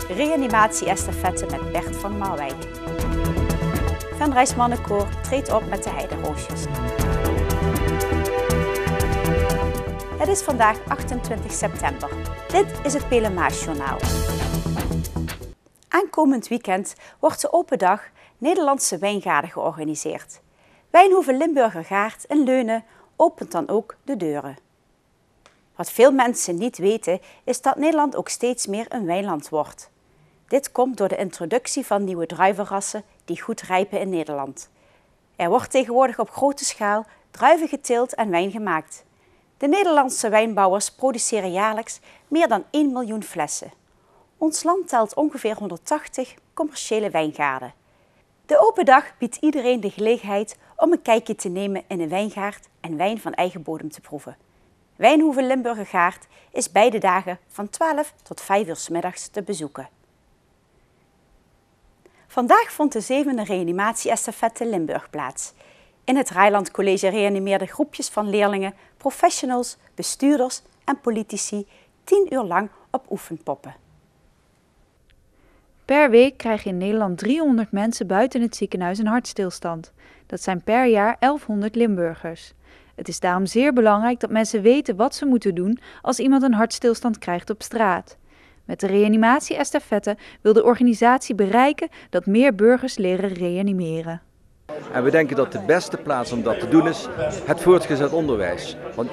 Reanimatie-estafette met Bert van Marwijk. Venrays Mannenkoor treedt op met de Heideroosjes. Het is vandaag 28 september. Dit is het Pelemaasjournaal. Aankomend weekend wordt de open dag Nederlandse Wijngaarden georganiseerd. Wijnhoeve Limburgergaard in Leunen opent dan ook de deuren. Wat veel mensen niet weten is dat Nederland ook steeds meer een wijnland wordt. Dit komt door de introductie van nieuwe druivenrassen die goed rijpen in Nederland. Er wordt tegenwoordig op grote schaal druiven geteeld en wijn gemaakt. De Nederlandse wijnbouwers produceren jaarlijks meer dan 1 miljoen flessen. Ons land telt ongeveer 180 commerciële wijngaarden. De open dag biedt iedereen de gelegenheid om een kijkje te nemen in een wijngaard en wijn van eigen bodem te proeven. Wijnhoeve Limburgergaard is beide dagen van 12 tot 5 uur 's middags te bezoeken. Vandaag vond de 7e reanimatie-estafette Limburg plaats. In het Reiland College reanimeerden groepjes van leerlingen, professionals, bestuurders en politici 10 uur lang op oefenpoppen. Per week krijgen in Nederland 300 mensen buiten het ziekenhuis een hartstilstand. Dat zijn per jaar 1100 Limburgers. Het is daarom zeer belangrijk dat mensen weten wat ze moeten doen als iemand een hartstilstand krijgt op straat. Met de reanimatie-estafette wil de organisatie bereiken dat meer burgers leren reanimeren. En we denken dat de beste plaats om dat te doen is het voortgezet onderwijs. Want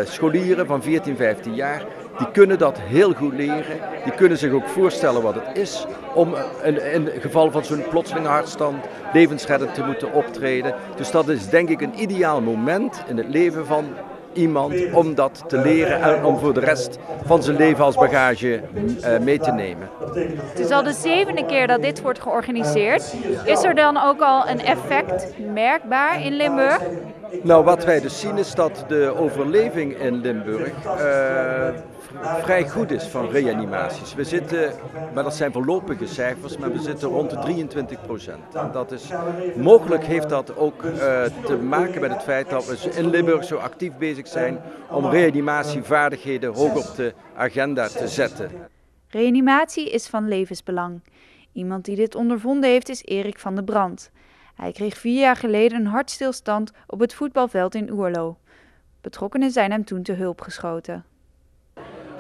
scholieren van 14, 15 jaar, die kunnen dat heel goed leren. Die kunnen zich ook voorstellen wat het is om in het geval van zo'n plotselinge hartstand levensreddend te moeten optreden. Dus dat is denk ik een ideaal moment in het leven van iemand om dat te leren en om voor de rest van zijn leven als bagage mee te nemen. Het is al de 7e keer dat dit wordt georganiseerd. Is er dan ook al een effect merkbaar in Limburg? Nou, wat wij dus zien is dat de overleving in Limburg vrij goed is van reanimaties. We zitten, maar dat zijn voorlopige cijfers, maar we zitten rond de 23%. En dat is, mogelijk heeft dat ook te maken met het feit dat we in Limburg zo actief bezig zijn om reanimatievaardigheden hoog op de agenda te zetten. Reanimatie is van levensbelang. Iemand die dit ondervonden heeft is Erik van der Brand. Hij kreeg 4 jaar geleden een hartstilstand op het voetbalveld in Oerlo. Betrokkenen zijn hem toen te hulp geschoten.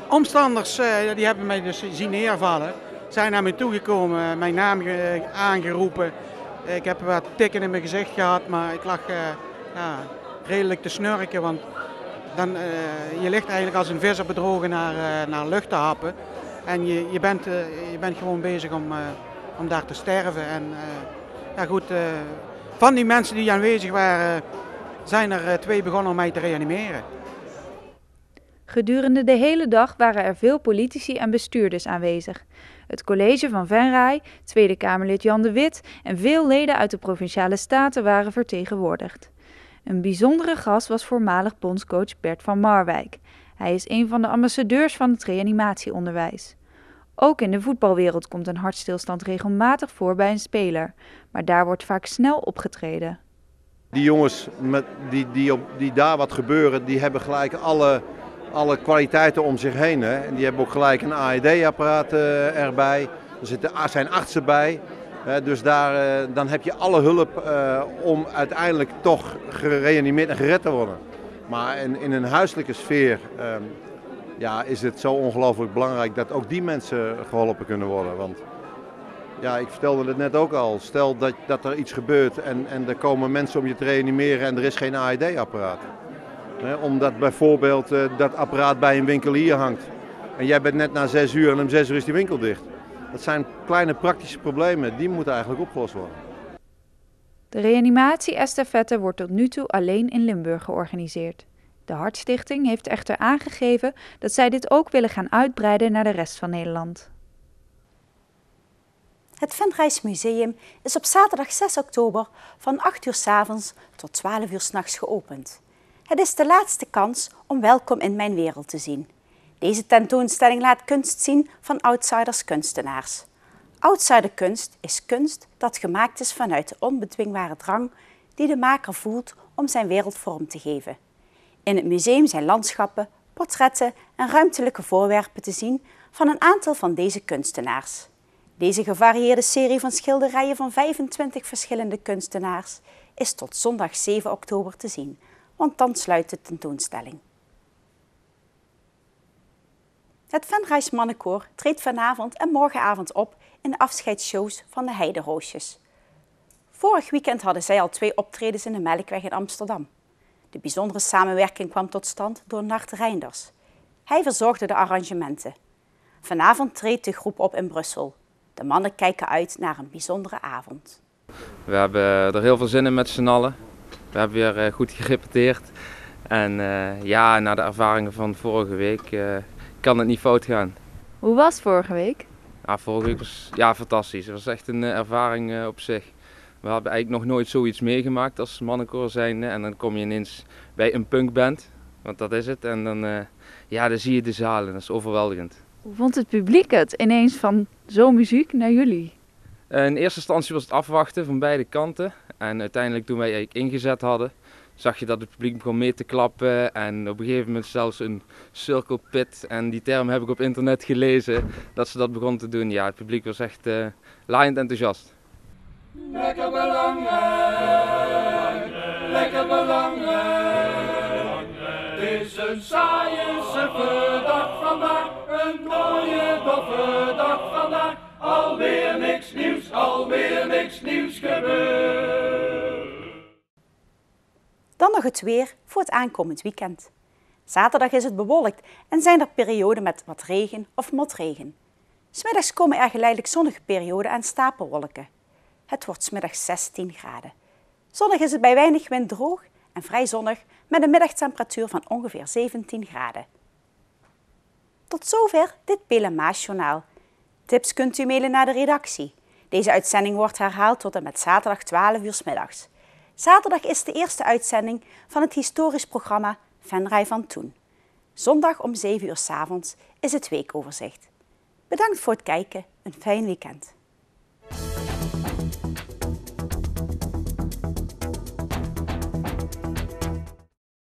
Omstanders die hebben mij dus zien neervallen, zijn naar me toegekomen, mijn naam aangeroepen. Ik heb wat tikken in mijn gezicht gehad, maar ik lag redelijk te snurken, want je ligt eigenlijk als een visser bedrogen naar lucht te happen. En je bent gewoon bezig om daar te sterven. En van die mensen die aanwezig waren, zijn er 2 begonnen om mij te reanimeren. Gedurende de hele dag waren er veel politici en bestuurders aanwezig. Het college van Venray, Tweede Kamerlid Jan de Wit en veel leden uit de Provinciale Staten waren vertegenwoordigd. Een bijzondere gast was voormalig bondscoach Bert van Marwijk. Hij is een van de ambassadeurs van het reanimatieonderwijs. Ook in de voetbalwereld komt een hartstilstand regelmatig voor bij een speler, maar daar wordt vaak snel opgetreden. Die jongens die daar wat gebeuren, die hebben gelijk alle kwaliteiten om zich heen. Hè. En die hebben ook gelijk een AED-apparaat erbij. Er zijn artsen bij. Dus dan heb je alle hulp om uiteindelijk toch gereanimeerd en gered te worden. Maar in een huiselijke sfeer is het zo ongelooflijk belangrijk dat ook die mensen geholpen kunnen worden. Want ja, ik vertelde het net ook al. Stel dat er iets gebeurt en er komen mensen om je te reanimeren en er is geen AED-apparaat. Omdat bijvoorbeeld dat apparaat bij een winkelier hangt. En jij bent net na 6 uur en om 6 uur is die winkel dicht. Dat zijn kleine praktische problemen, die moeten eigenlijk opgelost worden. De reanimatie-estafette wordt tot nu toe alleen in Limburg georganiseerd. De Hartstichting heeft echter aangegeven dat zij dit ook willen gaan uitbreiden naar de rest van Nederland. Het Venrays Museum is op zaterdag 6 oktober van 8 uur 's avonds tot 12 uur 's nachts geopend. Het is de laatste kans om Welkom in mijn wereld te zien. Deze tentoonstelling laat kunst zien van outsiders kunstenaars. Outsiderkunst is kunst dat gemaakt is vanuit de onbedwingbare drang die de maker voelt om zijn wereld vorm te geven. In het museum zijn landschappen, portretten en ruimtelijke voorwerpen te zien van een aantal van deze kunstenaars. Deze gevarieerde serie van schilderijen van 25 verschillende kunstenaars is tot zondag 7 oktober te zien, want dan sluit de tentoonstelling. Het Venrays Mannenkoor treedt vanavond en morgenavond op in de afscheidsshows van de Heideroosjes. Vorig weekend hadden zij al 2 optredens in de Melkweg in Amsterdam. De bijzondere samenwerking kwam tot stand door Nart Reinders. Hij verzorgde de arrangementen. Vanavond treedt de groep op in Brussel. De mannen kijken uit naar een bijzondere avond. We hebben er heel veel zin in met z'n allen. We hebben weer goed gerepeteerd. En ja, na de ervaringen van vorige week kan het niet fout gaan. Hoe was het vorige week? Ja, vorige week was fantastisch. Het was echt een ervaring op zich. We hebben eigenlijk nog nooit zoiets meegemaakt als mannenkoor zijnde. En dan kom je ineens bij een punkband, want dat is het. En dan zie je de zalen, dat is overweldigend. Hoe vond het publiek het ineens van zo'n muziek naar jullie? In eerste instantie was het afwachten van beide kanten. En uiteindelijk toen wij eigenlijk ingezet hadden, zag je dat het publiek begon mee te klappen. En op een gegeven moment zelfs een circle pit. En die term heb ik op internet gelezen, dat ze dat begon te doen. Ja, het publiek was echt laaiend enthousiast. Lekker belangrijk, lekker belangrijk. Het is een saaie, suffe dag vandaag, een mooie, doffe dag vandaag. Alweer niks nieuws gebeurd. Dan nog het weer voor het aankomend weekend. Zaterdag is het bewolkt en zijn er perioden met wat regen of motregen. 'S Middags komen er geleidelijk zonnige perioden aan stapelwolken. Het wordt 's middags 16 graden. Zondag is het bij weinig wind droog en vrij zonnig met een middagtemperatuur van ongeveer 17 graden. Tot zover dit Pelemaasjournaal. Tips kunt u mailen naar de redactie. Deze uitzending wordt herhaald tot en met zaterdag 12 uur 's middags. Zaterdag is de eerste uitzending van het historisch programma Venray van Toen. Zondag om 7 uur 's avonds is het weekoverzicht. Bedankt voor het kijken, een fijn weekend.